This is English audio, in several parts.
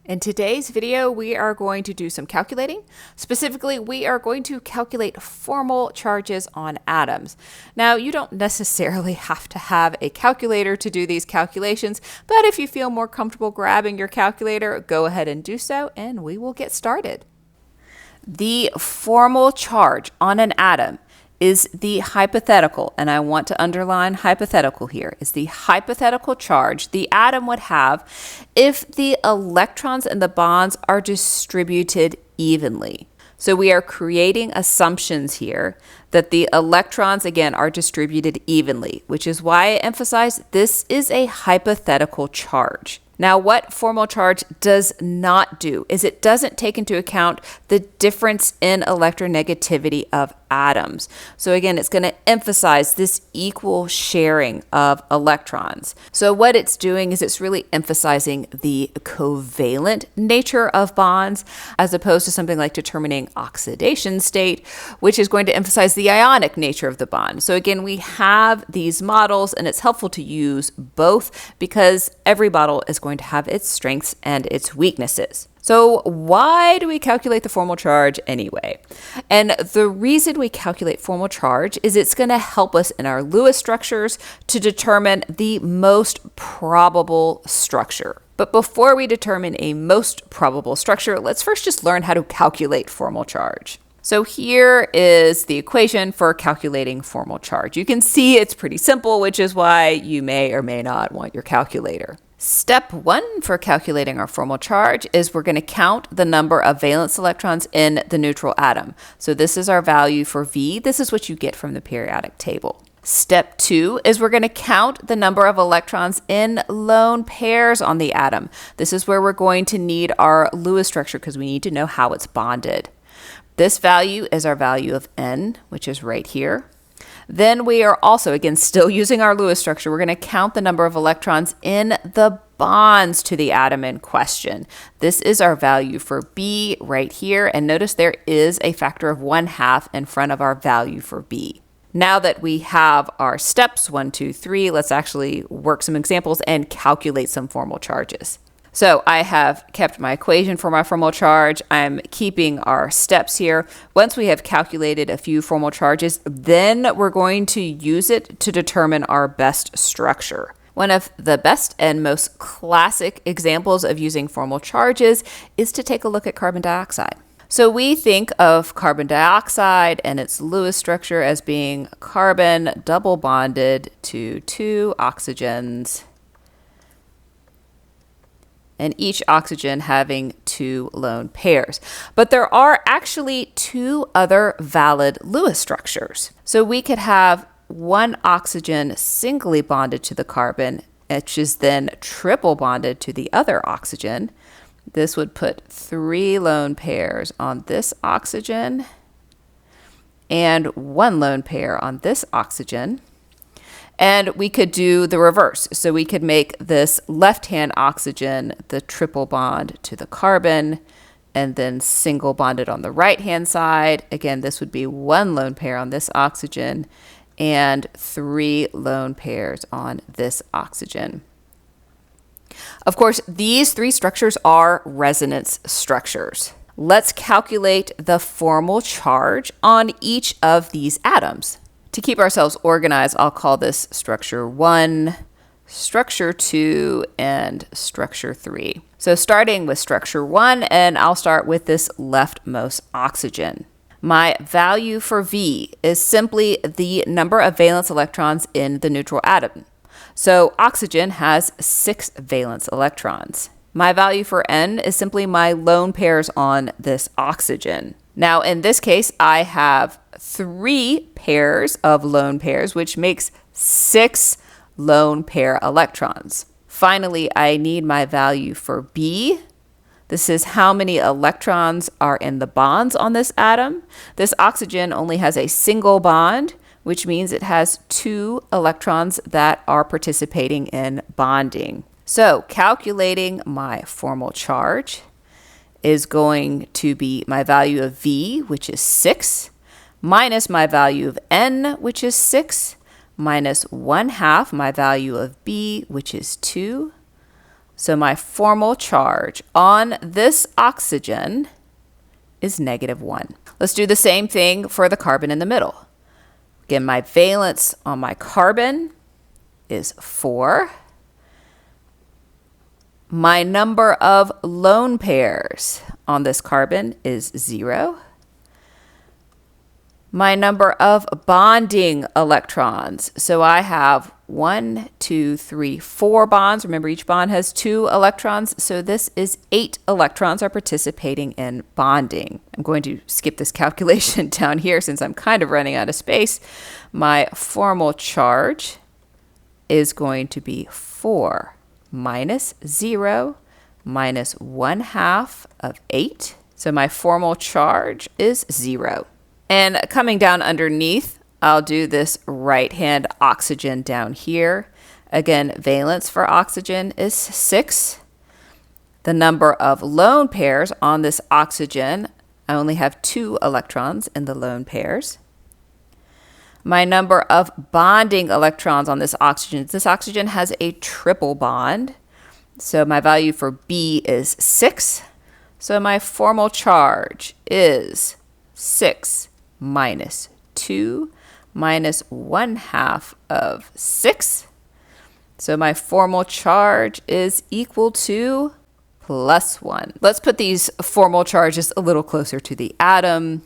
In today's video, we are going to do some calculating. Specifically, we are going to calculate formal charges on atoms. Now, you don't necessarily have to have a calculator to do these calculations, but if you feel more comfortable grabbing your calculator, go ahead and do so, and we will get started. The formal charge on an atom is the hypothetical, and I want to underline hypothetical here, is the hypothetical charge the atom would have if the electrons and the bonds are distributed evenly. So we are creating assumptions here that the electrons, again, are distributed evenly, which is why I emphasize this is a hypothetical charge. Now, what formal charge does not do is it doesn't take into account the difference in electronegativity of atoms. So again, it's going to emphasize this equal sharing of electrons. So what it's doing is it's really emphasizing the covalent nature of bonds as opposed to something like determining oxidation state, which is going to emphasize the ionic nature of the bond. So again, we have these models, and it's helpful to use both because every model is going to have its strengths and its weaknesses. So why do we calculate the formal charge anyway? And the reason we calculate formal charge is it's going to help us in our Lewis structures to determine the most probable structure. But before we determine a most probable structure, let's first just learn how to calculate formal charge. So here is the equation for calculating formal charge. You can see it's pretty simple, which is why you may or may not want your calculator. Step 1 for calculating our formal charge is we're going to count the number of valence electrons in the neutral atom. So this is our value for V. This is what you get from the periodic table. Step 2 is we're going to count the number of electrons in lone pairs on the atom. This is where we're going to need our Lewis structure because we need to know how it's bonded. This value is our value of N, which is right here. Then we are also, again, still using our Lewis structure, we're going to count the number of electrons in the bonds to the atom in question. This is our value for B right here. And notice there is a factor of 1/2 in front of our value for B. Now that we have our steps 1, 2, 3, let's actually work some examples and calculate some formal charges. So I have kept my equation for my formal charge. I'm keeping our steps here. Once we have calculated a few formal charges, then we're going to use it to determine our best structure. One of the best and most classic examples of using formal charges is to take a look at carbon dioxide. So we think of carbon dioxide and its Lewis structure as being carbon double bonded to 2 oxygens, and each oxygen having 2 lone pairs. But there are actually 2 other valid Lewis structures. So we could have 1 oxygen singly bonded to the carbon, which is then triple bonded to the other oxygen. This would put 3 lone pairs on this oxygen and 1 lone pair on this oxygen. And we could do the reverse. So we could make this left-hand oxygen the triple bond to the carbon and then single bonded on the right-hand side. Again, this would be 1 lone pair on this oxygen and 3 lone pairs on this oxygen. Of course, these 3 structures are resonance structures. Let's calculate the formal charge on each of these atoms. To keep ourselves organized, I'll call this structure 1, structure 2, and structure 3. So starting with structure 1, and I'll start with this leftmost oxygen. My value for V is simply the number of valence electrons in the neutral atom. So oxygen has 6 valence electrons. My value for N is simply my lone pairs on this oxygen. Now, in this case, I have 3 pairs of lone pairs, which makes 6 lone pair electrons. Finally, I need my value for B. This is how many electrons are in the bonds on this atom. This oxygen only has a single bond, which means it has 2 electrons that are participating in bonding. So calculating my formal charge is going to be my value of V, which is 6, minus my value of N, which is 6, minus 1/2 my value of B, which is 2, So my formal charge on this oxygen is -1. Let's do the same thing for the carbon in the middle. Again, my valence on my carbon is 4. My number of lone pairs on this carbon is 0. My number of bonding electrons. So I have 1, 2, 3, 4 bonds. Remember, each bond has 2 electrons. So this is 8 electrons are participating in bonding. I'm going to skip this calculation down here since I'm kind of running out of space. My formal charge is going to be 4 minus 0 minus 1/2 of 8. So my formal charge is 0. And coming down underneath, I'll do this right-hand oxygen down here. Again, valence for oxygen is 6. The number of lone pairs on this oxygen, I only have 2 electrons in the lone pairs. My number of bonding electrons on this oxygen has a triple bond. So my value for B is 6. So my formal charge is 6 minus 2 minus 1/2 of 6. So my formal charge is equal to +1. Let's put these formal charges a little closer to the atom.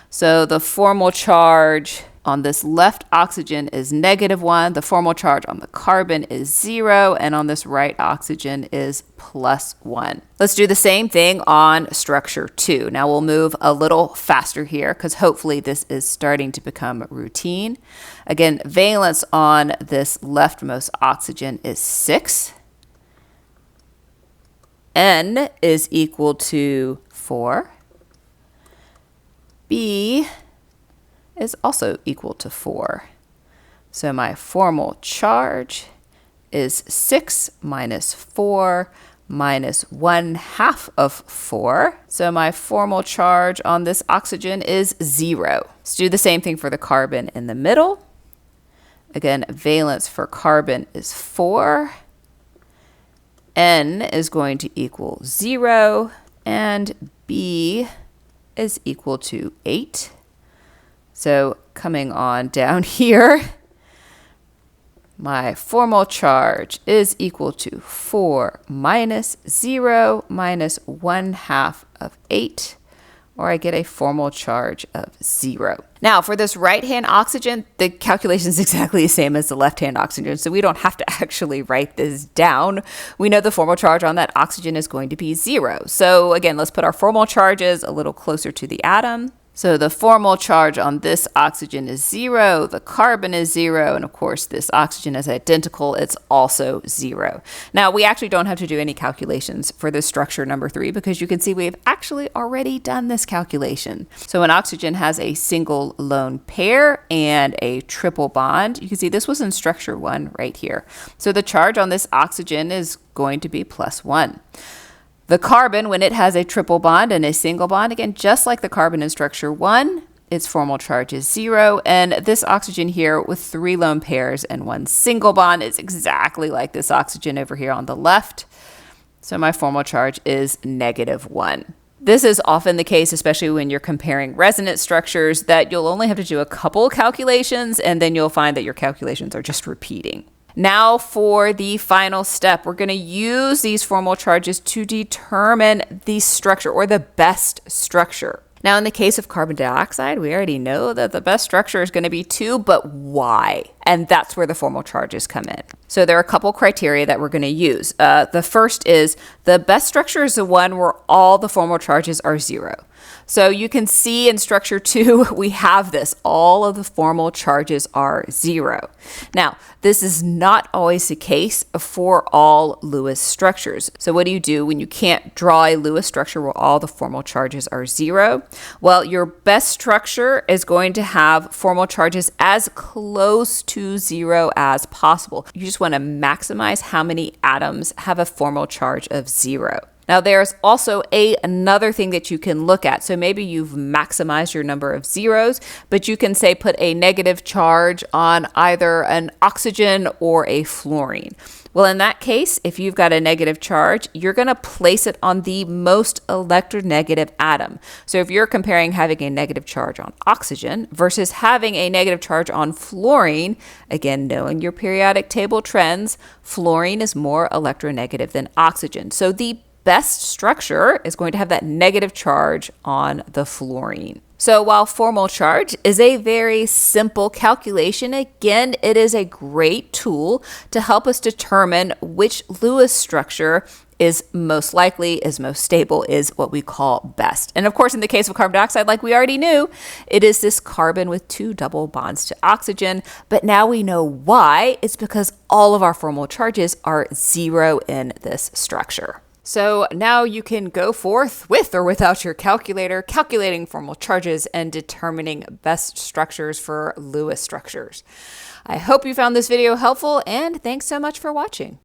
So the formal charge on this left oxygen is -1. The formal charge on the carbon is 0. And on this right oxygen is +1. Let's do the same thing on structure 2. Now we'll move a little faster here because hopefully this is starting to become routine. Again, valence on this leftmost oxygen is 6. N is equal to 4. B is also equal to 4. So my formal charge is 6 minus 4 minus 1/2 of 4. So my formal charge on this oxygen is 0. Let's do the same thing for the carbon in the middle. Again, valence for carbon is 4. N is going to equal 0. And B is equal to 8. So coming on down here, my formal charge is equal to 4 minus 0 minus 1/2 of 8, or I get a formal charge of 0. Now, for this right-hand oxygen, the calculation is exactly the same as the left-hand oxygen, so we don't have to actually write this down. We know the formal charge on that oxygen is going to be 0. So again, let's put our formal charges a little closer to the atom. So the formal charge on this oxygen is 0, the carbon is 0, and of course this oxygen is identical, it's also 0. Now we actually don't have to do any calculations for this structure number 3 because you can see we've actually already done this calculation. So an oxygen has a single lone pair and a triple bond. You can see this was in structure 1 right here. So the charge on this oxygen is going to be +1. The carbon, when it has a triple bond and a single bond, again, just like the carbon in structure 1, its formal charge is 0. And this oxygen here with 3 lone pairs and 1 single bond is exactly like this oxygen over here on the left. So my formal charge is -1. This is often the case, especially when you're comparing resonance structures, that you'll only have to do a couple calculations and then you'll find that your calculations are just repeating. Now for the final step, we're going to use these formal charges to determine the structure or the best structure. Now in the case of carbon dioxide, we already know that the best structure is going to be 2, but why? And that's where the formal charges come in. So there are a couple criteria that we're going to use. The first is the best structure is the one where all the formal charges are 0. So you can see in structure 2, we have this. All of the formal charges are 0. Now, this is not always the case for all Lewis structures. So what do you do when you can't draw a Lewis structure where all the formal charges are 0? Well, your best structure is going to have formal charges as close to 0 as possible. You just want to maximize how many atoms have a formal charge of 0. Now, there's also another thing that you can look at. So maybe you've maximized your number of zeros, but you can say put a negative charge on either an oxygen or a fluorine. Well, in that case, if you've got a negative charge, you're going to place it on the most electronegative atom. So if you're comparing having a negative charge on oxygen versus having a negative charge on fluorine, again, knowing your periodic table trends, fluorine is more electronegative than oxygen. So the best structure is going to have that negative charge on the fluorine. So while formal charge is a very simple calculation, again, it is a great tool to help us determine which Lewis structure is most likely, is most stable, is what we call best. And of course, in the case of carbon dioxide, like we already knew, it is this carbon with 2 double bonds to oxygen. But now we know why. It's because all of our formal charges are 0 in this structure. So now you can go forth with or without your calculator, calculating formal charges and determining best structures for Lewis structures. I hope you found this video helpful, and thanks so much for watching.